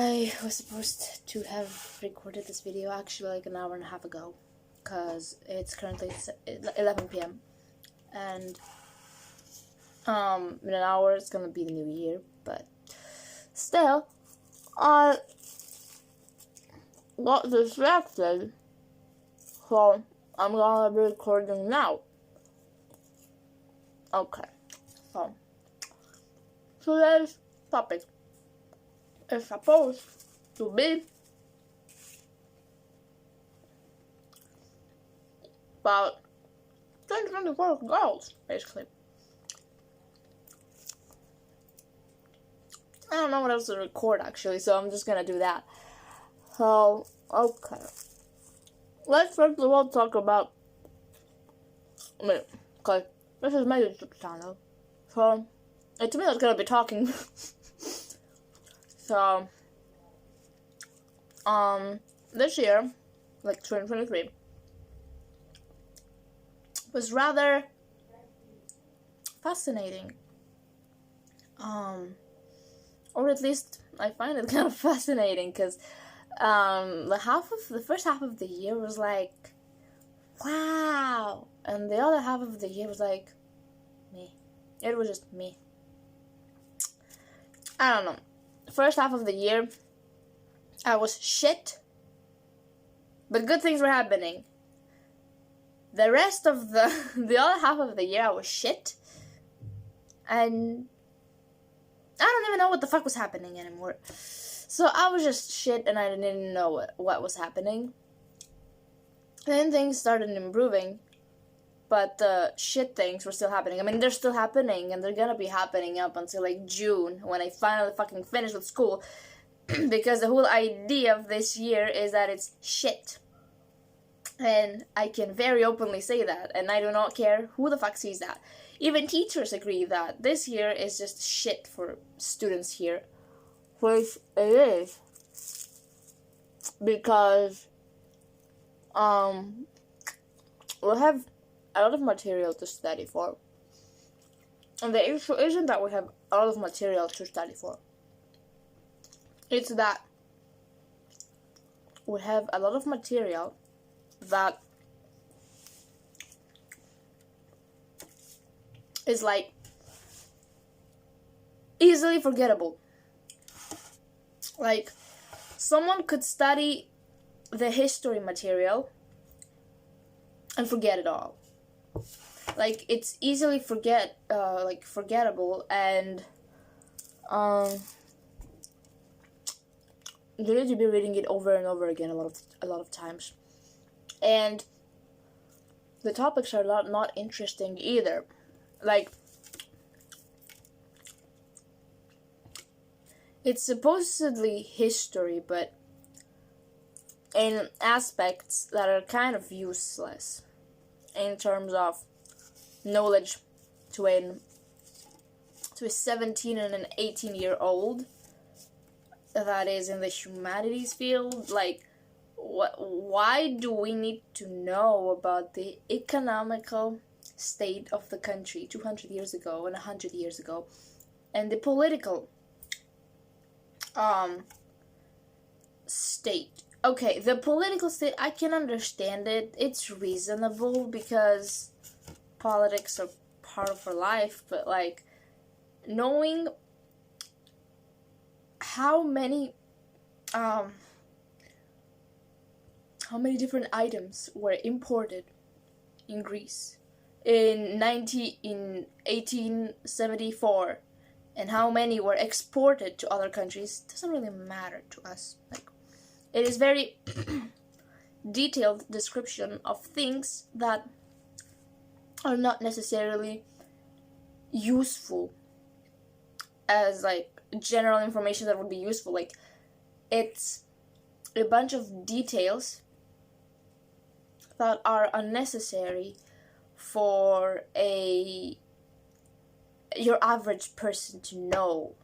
I was supposed to have recorded this video actually like an hour and a half ago, because it's currently 11 p.m. and in an hour it's gonna be the new year, but still, I got distracted, so I'm gonna be recording now. Okay, so today's topic is supposed to be about 2024 goals, basically. I don't know what else to record, actually, so I'm just gonna do that. So, okay. Let's first of all talk about me, because this is my YouTube channel. So, it's me that's gonna be talking. So, this year, like 2023, was rather fascinating. Or at least I find it kind of fascinating, because the first half of the year was like, wow, and the other half of the year was like, me. It was just me. I don't know. First half of the year, I was shit, but good things were happening. The rest of the other half of the year, I was shit, and I don't even know what the fuck was happening anymore. So I was just shit, and I didn't know what was happening. Then things started improving, but the shit things were still happening. I mean, they're still happening, and they're gonna be happening up until like June, when I finally fucking finish with school. Because the whole idea of this year is that it's shit. And I can very openly say that, and I do not care who the fuck sees that. Even teachers agree that this year is just shit for students here. Which it is. Because, we have a lot of material to study for. And the issue isn't that we have a lot of material to study for. It's that we have a lot of material that is like easily forgettable. Like, someone could study the history material and forget it all. Like, it's easily forgettable, and you need to be reading it over and over again a lot of times. And the topics are not interesting either. Like, it's supposedly history, but in aspects that are kind of useless in terms of knowledge to a 17 and an 18-year-old that is in the humanities field. Like, why do we need to know about the economical state of the country 200 years ago and 100 years ago, and the political state? Okay, the political state, I can understand it. It's reasonable because politics are part of our life, but like, knowing how many different items were imported in Greece in 1874, and how many were exported to other countries, doesn't really matter to us. Like, it is very detailed description of things that are not necessarily useful as like general information that would be useful. Like, it's a bunch of details that are unnecessary for your average person to know.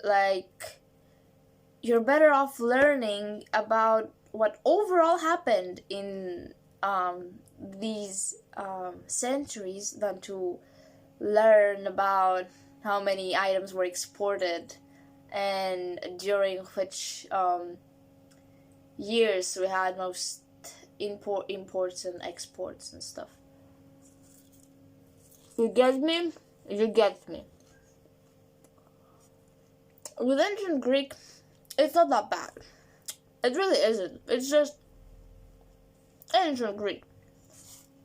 Like, you're better off learning about what overall happened in these centuries than to learn about how many items were exported and during which years we had most imports and exports and stuff. You get me? You get me. With ancient Greek, it's not that bad. It really isn't. It's just ancient Greek.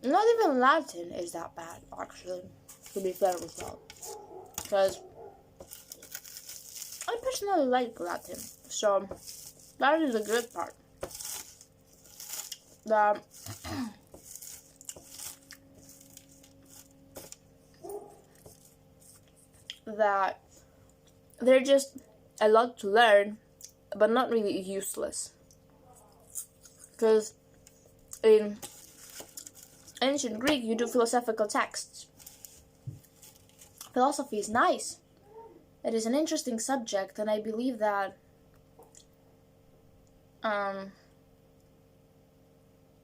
Not even Latin is that bad, actually, to be fair with that. Because I personally like Latin, so that is the good part. That they're just a lot to learn, but not really useless. Because in ancient Greek, you do philosophical texts. Philosophy is nice. It is an interesting subject, and I believe that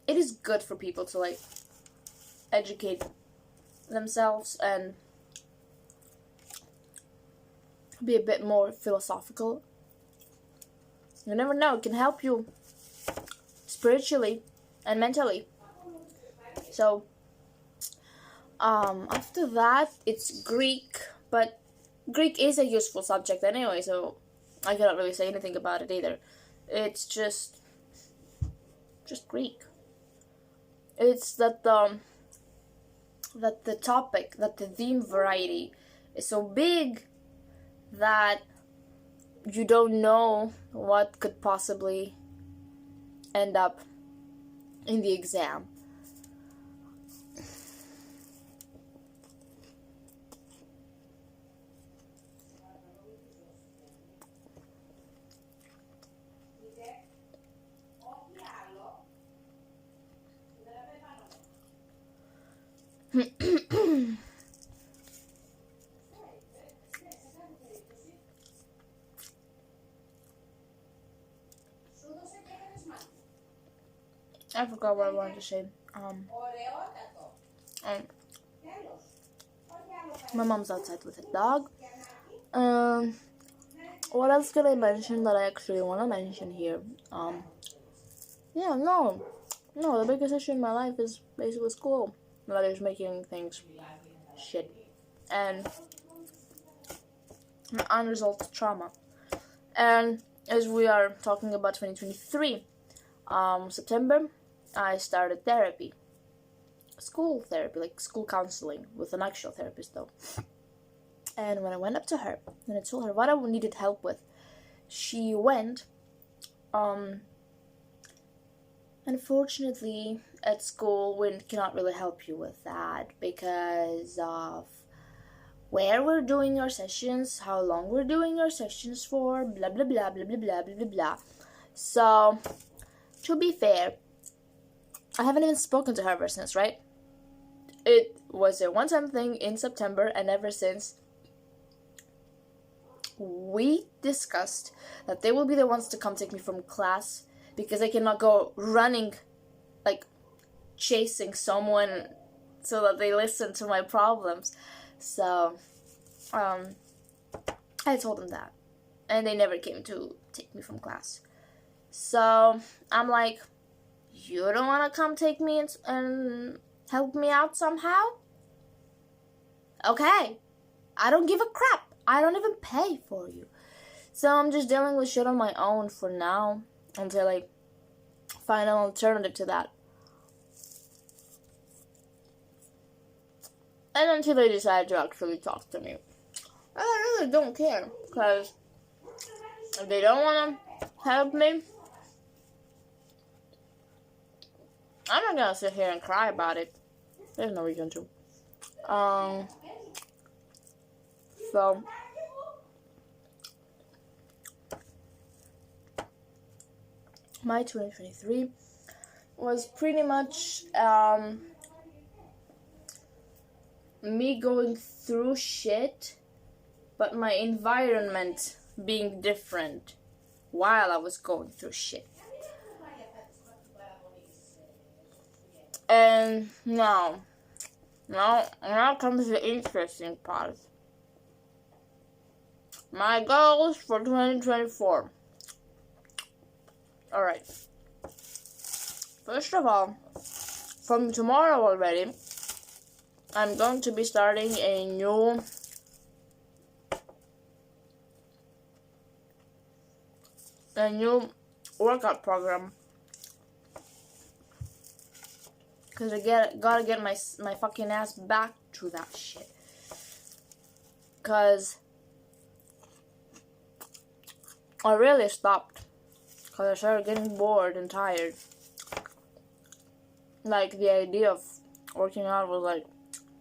it is good for people to like educate themselves and be a bit more philosophical. You never know, it can help you spiritually and mentally. So after that it's Greek, but Greek is a useful subject anyway, so I cannot really say anything about it either. It's just Greek. It's that the topic, that the theme variety is so big that you don't know what could possibly end up in the exam. I forgot what I wanted to say. My mom's outside with a dog. What else could I mention that I actually want to mention here? The biggest issue in my life is basically school. That is making things shit. And unresolved trauma. And as we are talking about 2023, September, I started therapy. School therapy, like school counseling, with an actual therapist though. And when I went up to her and I told her what I needed help with, she went. Unfortunately, at school, we cannot really help you with that because of where we're doing our sessions, how long we're doing our sessions for, blah blah blah blah blah blah blah blah blah. So, to be fair, I haven't even spoken to her ever since, right? It was a one-time thing in September, and ever since, we discussed that they will be the ones to come take me from class because I cannot go running, like, chasing someone so that they listen to my problems. So, I told them that, and they never came to take me from class. So, I'm like, you don't want to come take me and help me out somehow? Okay, I don't give a crap. I don't even pay for you. So I'm just dealing with shit on my own for now until I find an alternative to that. And until they decide to actually talk to me. I really don't care, because if they don't want to help me, I'm not gonna sit here and cry about it. There's no reason to. So my 2023 was pretty much me going through shit, but my environment being different while I was going through shit. And now comes the interesting part. My goals for 2024. Alright. First of all, from tomorrow already, I'm going to be starting a new workout program. Because I gotta get my fucking ass back to that shit. Because I really stopped. Because I started getting bored and tired. Like, the idea of working out was, like,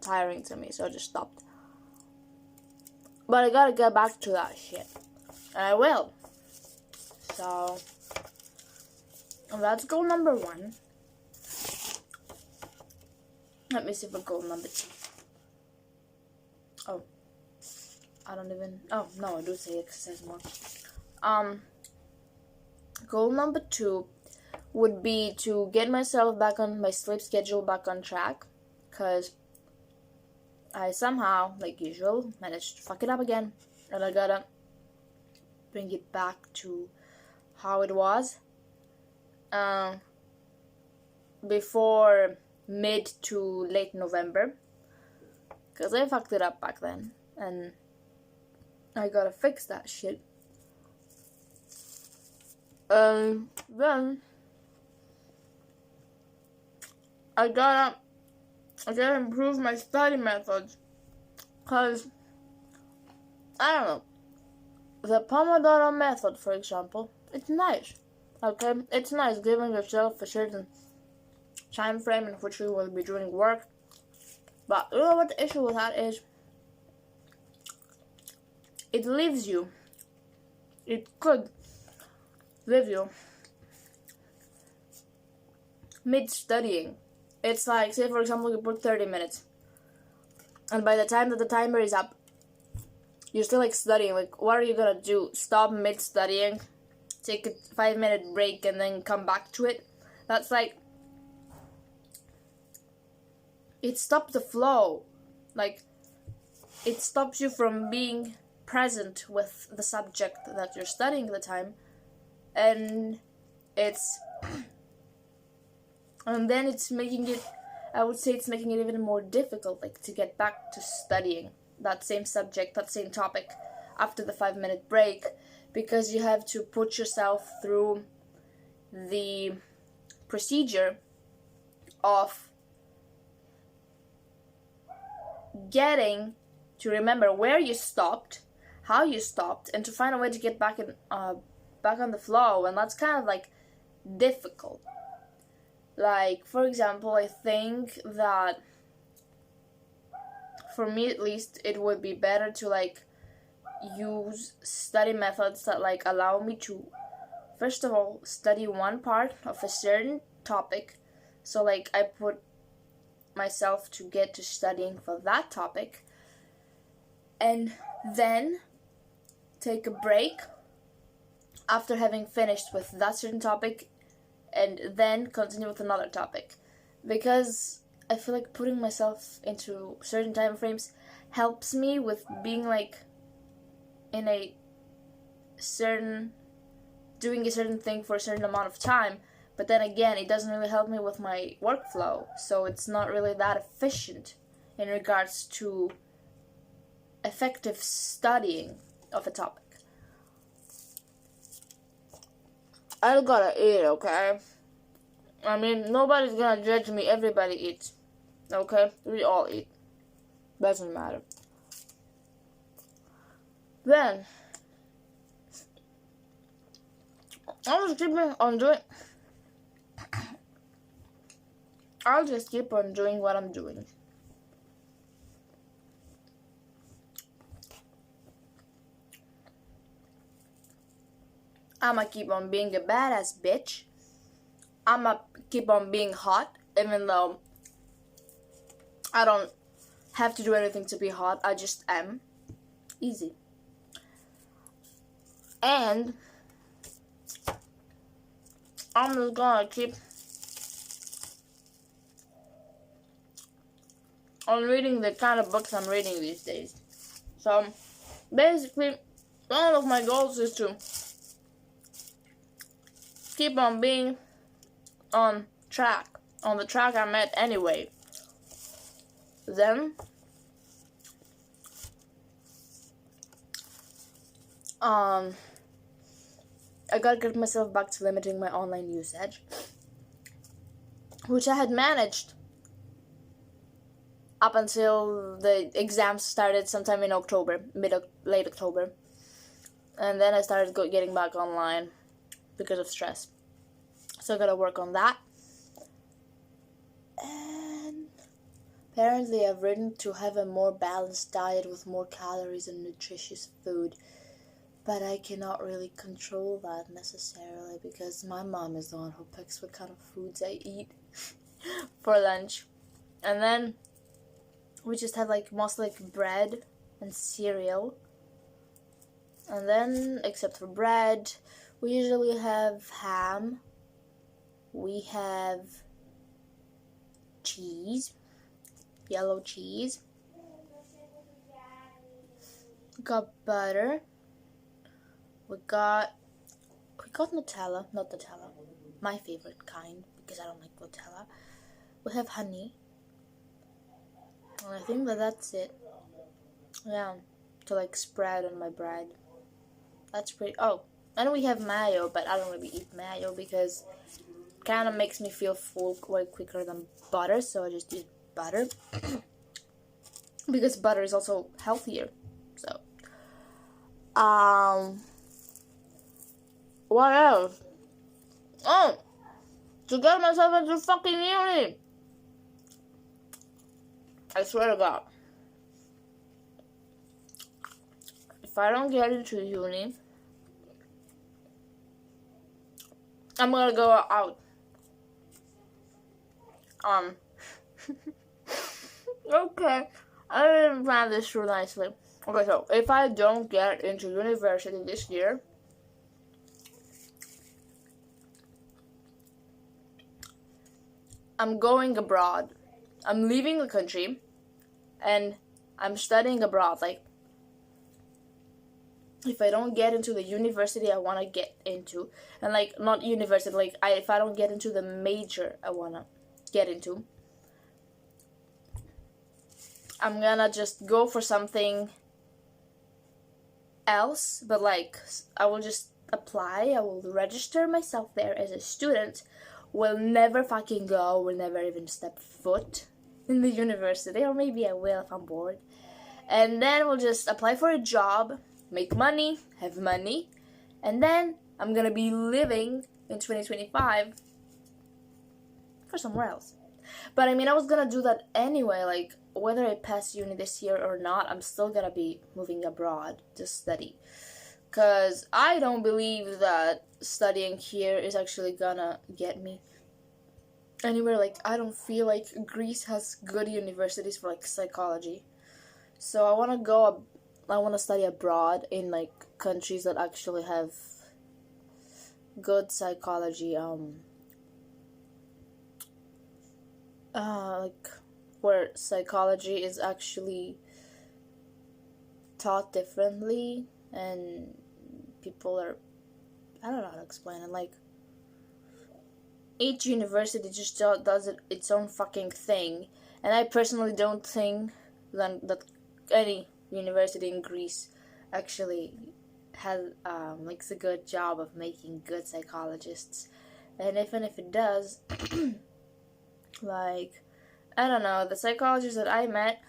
tiring to me. So I just stopped. But I gotta get back to that shit. And I will. So, that's goal number 1. Let me see for goal number 2. Oh. I don't even... Oh, no, I do say exercise more. Goal number 2 would be to get myself back on my sleep schedule, back on track. Because I somehow, like usual, managed to fuck it up again. And I gotta bring it back to how it was. Before mid to late November. Because I fucked it up back then. And I gotta fix that shit. Then I gotta improve my study methods. Cause I don't know. The Pomodoro method, for example, it's nice. Okay? It's nice giving yourself a certain time frame in which you will be doing work. But you know what the issue with that is? It leaves you. It could leave you mid-studying. It's like, say for example, you put 30 minutes. And by the time that the timer is up, you're still like studying. Like, what are you gonna do? Stop mid-studying, take a 5-minute break, and then come back to it? That's like, it stops the flow. Like, it stops you from being present with the subject that you're studying at the time. And it's and then it's making it, I would say it's making it even more difficult, like, to get back to studying that same subject, that same topic after the 5-minute break, because you have to put yourself through the procedure of getting to remember where you stopped, how you stopped, and to find a way to get back on the flow. And that's kind of like difficult. Like, for example, I think that for me at least, it would be better to like use study methods that like allow me to, first of all, study one part of a certain topic. So like I put myself to get to studying for that topic, and then take a break after having finished with that certain topic, and then continue with another topic. Because I feel like putting myself into certain time frames helps me with being like in a certain, doing a certain thing for a certain amount of time. But then again, it doesn't really help me with my workflow, so it's not really that efficient in regards to effective studying of a topic. I gotta eat, okay? I mean, nobody's gonna judge me. Everybody eats, okay? We all eat. Doesn't matter. Then, I'll just keep on doing what I'm doing. I'ma keep on being a badass bitch. I'ma keep on being hot, even though I don't have to do anything to be hot. I just am. Easy. And I'm just gonna keep on reading the kind of books I'm reading these days. So, basically, one of my goals is to keep on being on the track I'm at anyway. Then, I gotta get myself back to limiting my online usage, which I had managed up until the exams started sometime in October, late October. And then I started getting back online because of stress. So I gotta work on that. And apparently I've written to have a more balanced diet with more calories and nutritious food. But I cannot really control that necessarily because my mom is the one who picks what kind of foods I eat for lunch. And then we just have mostly bread and cereal. And then, except for bread, we usually have ham. We have cheese, yellow cheese. We got butter. We got Nutella, not Nutella, my favorite kind, because I don't like Nutella. We have honey, and I think that's it. Yeah, to spread on my bread. That's pretty. Oh, and we have mayo, but I don't really eat mayo because it kind of makes me feel full way quicker than butter, so I just use butter because butter is also healthier. So, what else? Oh, to get myself into fucking uni. I swear to God. If I don't get into uni, I'm gonna go out. Okay. I didn't plan this too nicely. Okay, so if I don't get into university this year, I'm going abroad. I'm leaving the country and I'm studying abroad. If I don't get into the university I want to get into, and not university, if I don't get into the major I want to get into, I'm gonna just go for something else, but I will just apply, I will register myself there as a student, will never fucking go, will never even step foot in the university, or maybe I will if I'm bored, and then we'll just apply for a job, make money, have money, and then I'm gonna be living in 2025 for somewhere else. But I mean, I was gonna do that anyway, whether I pass uni this year or not, I'm still gonna be moving abroad to study. Because I don't believe that studying here is actually gonna get me anywhere. I don't feel like Greece has good universities for psychology. So I wanna study abroad in countries that actually have good psychology, where psychology is actually taught differently and people are, I don't know how to explain it, each university just does its own fucking thing, and I personally don't think that any university in Greece actually has a good job of making good psychologists. And even if it does, I don't know, the psychologists that I met,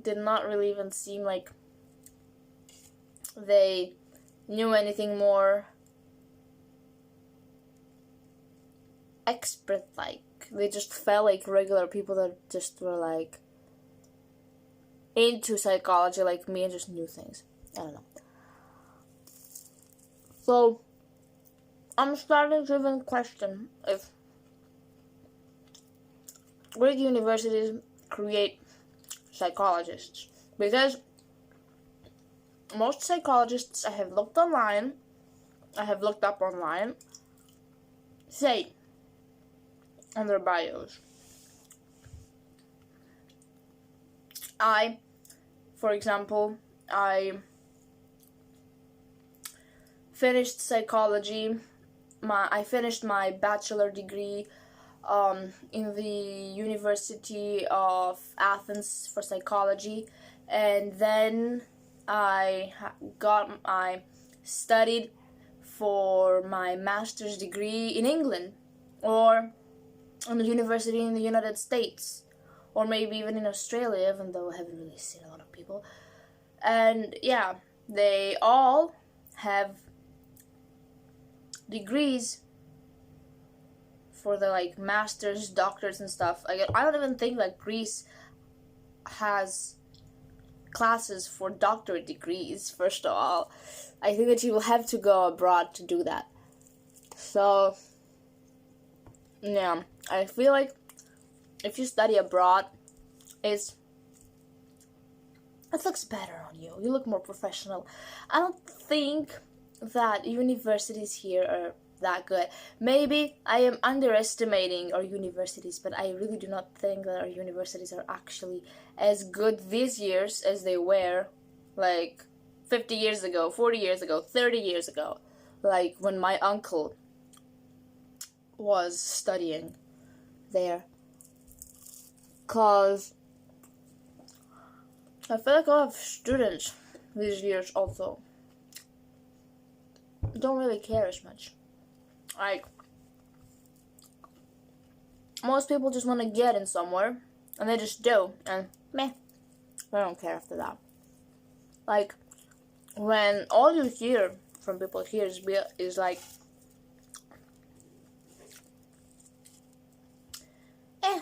did not really even seem like they knew anything more expert-like. They just felt like regular people that just were into psychology like me and just knew things. I don't know. So I'm starting to even question if great universities create psychologists, because most psychologists I have looked up online, say on their bios For example, I finished psychology. I finished my bachelor degree in the University of Athens for psychology, and then I studied for my master's degree in England, or in a university in the United States, or maybe even in Australia, even though I haven't really seen a lot of people. And yeah, they all have degrees for the like masters, doctors, and stuff. I don't even think that Greece has classes for doctorate degrees. First of all, I think that you will have to go abroad to do that. So yeah, I feel like if you study abroad, it looks better on you. You look more professional. I don't think that universities here are that good. Maybe I am underestimating our universities, but I really do not think that our universities are actually as good these years as they were like 50 years ago, 40 years ago, 30 years ago, like when my uncle was studying there. Cause I feel like a lot of students these years also don't really care as much. Like, most people just want to get in somewhere, and they just do, and meh, they don't care after that. Like, when all you hear from people here is like,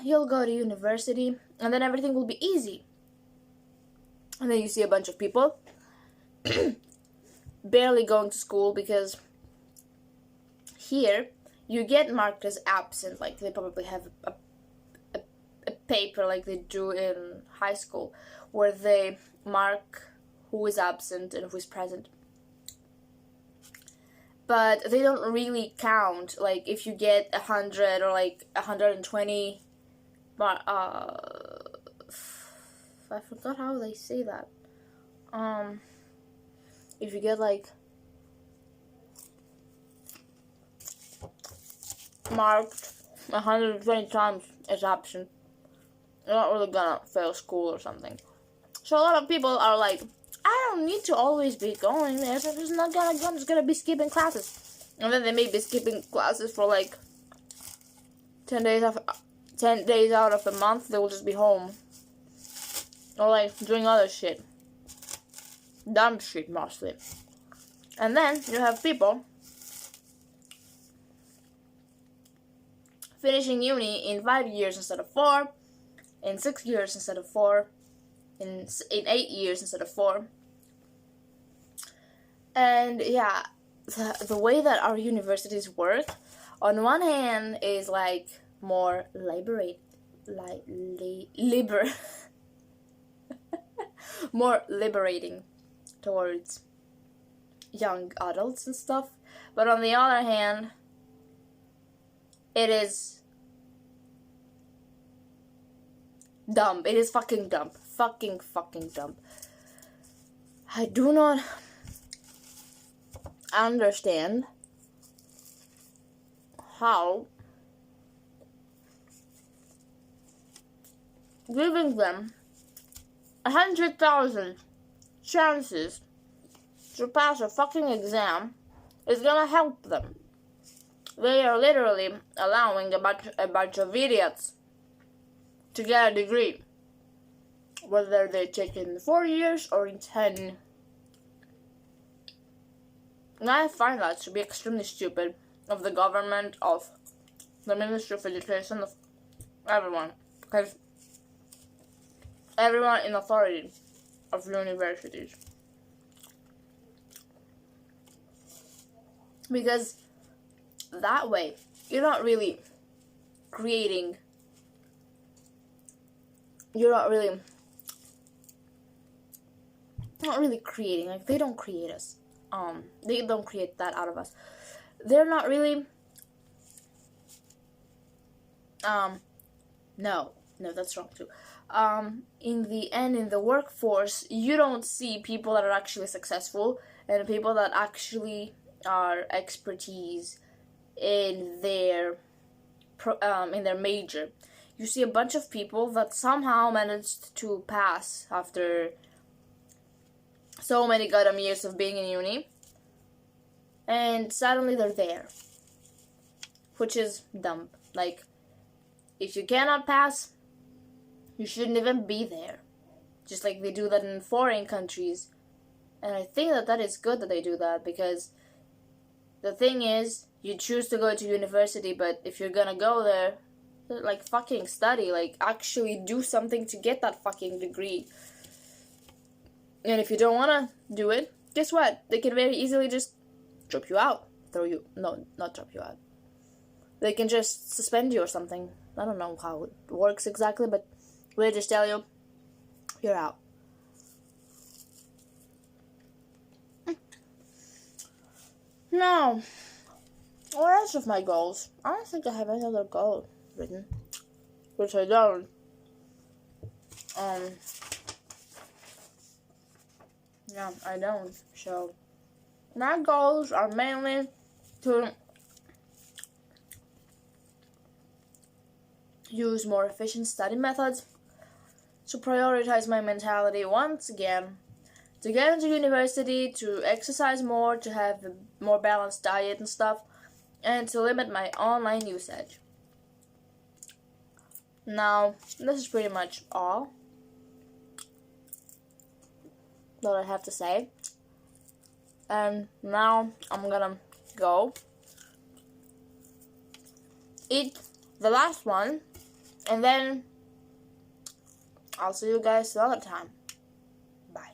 you'll go to university, and then everything will be easy. And then you see a bunch of people barely going to school, because here you get marked as absent. Like, they probably have a paper like they do in high school, where they mark who is absent and who is present. But they don't really count. Like, if you get 100 or like 120, I forgot how they say that. If you get like marked 120 times as absent, you're not really gonna fail school or something. So a lot of people are like, I don't need to always be going there, so I'm just gonna be skipping classes. And then they may be skipping classes for like 10 days out of a month. They will just be home, or like doing other shit, dumb shit mostly. And then you have people finishing uni in 5 years instead of 4, in 6 years instead of 4, in 8 years instead of 4. And yeah, the way that our universities work, on one hand, is like more more liberating towards young adults and stuff. But on the other hand, it is dumb. It is fucking dumb. Fucking dumb. I do not understand how giving them 100,000 chances to pass a fucking exam is gonna help them. They are literally allowing a bunch of idiots to get a degree, whether they take it in 4 years or in 10. And I find that to be extremely stupid of the government, of the Ministry of Education, of everyone. Because everyone in authority of universities. Because that way, you're not really creating, like, they don't create us. They don't create that out of us. They're not really, no, that's wrong too. in the end, in the workforce, you don't see people that are actually successful and people that actually are expertise in their major. You see a bunch of people that somehow managed to pass after so many goddamn years of being in uni, and suddenly they're there, which is dumb. Like, if you cannot pass, you shouldn't even be there. Just like they do that in foreign countries. And I think that is good that they do that, because the thing is, you choose to go to university, but if you're gonna go there, like, fucking study. Like, actually do something to get that fucking degree. And if you don't wanna do it, guess what? They can very easily just drop you out. No, not drop you out. They can just suspend you or something. I don't know how it works exactly, but they just tell you, you're out. Now, what else of my goals? I don't think I have any other goal written, which I don't. Yeah, I don't. So, my goals are mainly to use more efficient study methods, to prioritize my mentality once again, to get into university, to exercise more, to have a more balanced diet and stuff, and to limit my online usage. Now, this is pretty much all that I have to say. And now I'm gonna go eat the last one, and then I'll see you guys another time. Bye.